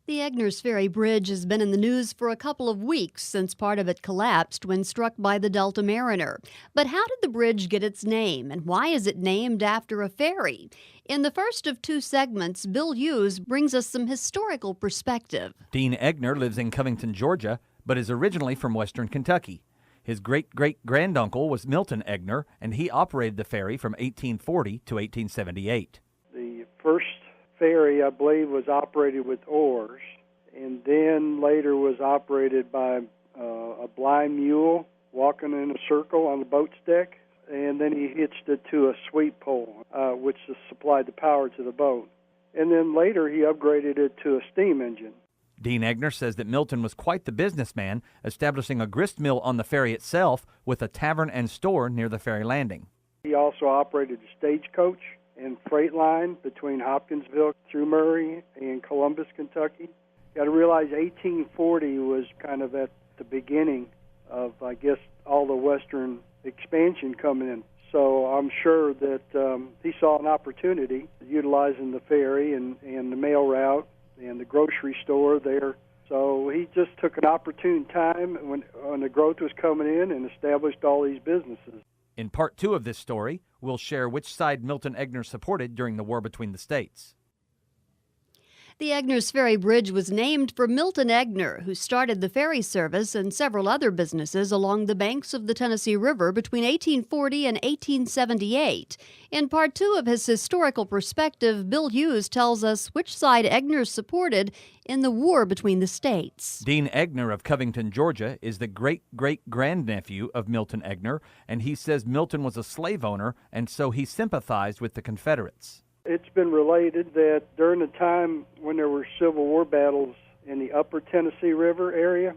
The Eggners Ferry Bridge has been in the news for a couple of weeks since part of it collapsed when struck by the Delta Mariner. But how did the bridge get its name, and why is it named after a ferry? In the first of two segments, Bill Hughes brings us some historical perspective. Dean Eggner lives in Covington, Georgia, but is originally from western Kentucky. His great-great-granduncle was Milton Eggner, and he operated the ferry from 1840 to 1878. The first ferry, I believe, was operated with oars, and then later was operated by a blind mule walking in a circle on the boat's deck, and then he hitched it to a sweep pole, which supplied the power to the boat. And then later he upgraded it to a steam engine. Dean Eggner says that Milton was quite the businessman, establishing a grist mill on the ferry itself with a tavern and store near the ferry landing. He also operated a stagecoach and freight line between Hopkinsville through Murray and Columbus, Kentucky. You got to realize 1840 was kind of at the beginning of, I guess, all the western expansion coming in. So I'm sure that he saw an opportunity utilizing the ferry and the mail route and the grocery store there. So he just took an opportune time when the growth was coming in and established all these businesses. In part two of this story, we'll share which side Milton Eggner supported during the war between the states. The Eggners Ferry Bridge was named for Milton Eggner, who started the ferry service and several other businesses along the banks of the Tennessee River between 1840 and 1878. In part two of his historical perspective, Bill Hughes tells us which side Eggner supported in the war between the states. Dean Eggner of Covington, Georgia, is the great-great-grandnephew of Milton Eggner, and he says Milton was a slave owner, and so he sympathized with the Confederates. It's been related that during the time when there were Civil War battles in the upper Tennessee River area,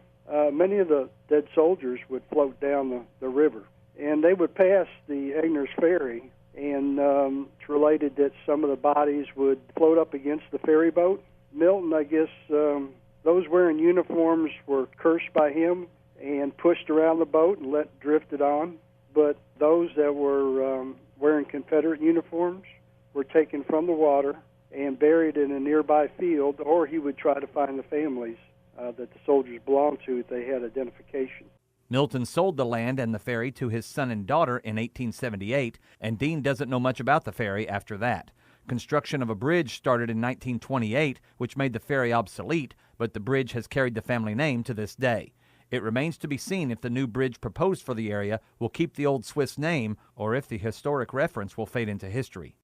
many of the dead soldiers would float down the river, and they would pass the Eggners Ferry, and it's related that some of the bodies would float up against the ferry boat. Milton, I guess, those wearing uniforms were cursed by him and pushed around the boat and drifted on, but those that were wearing Confederate uniforms were taken from the water and buried in a nearby field, or he would try to find the families that the soldiers belonged to if they had identification. Milton sold the land and the ferry to his son and daughter in 1878, and Dean doesn't know much about the ferry after that. Construction of a bridge started in 1928, which made the ferry obsolete, but the bridge has carried the family name to this day. It remains to be seen if the new bridge proposed for the area will keep the old Swiss name or if the historic reference will fade into history.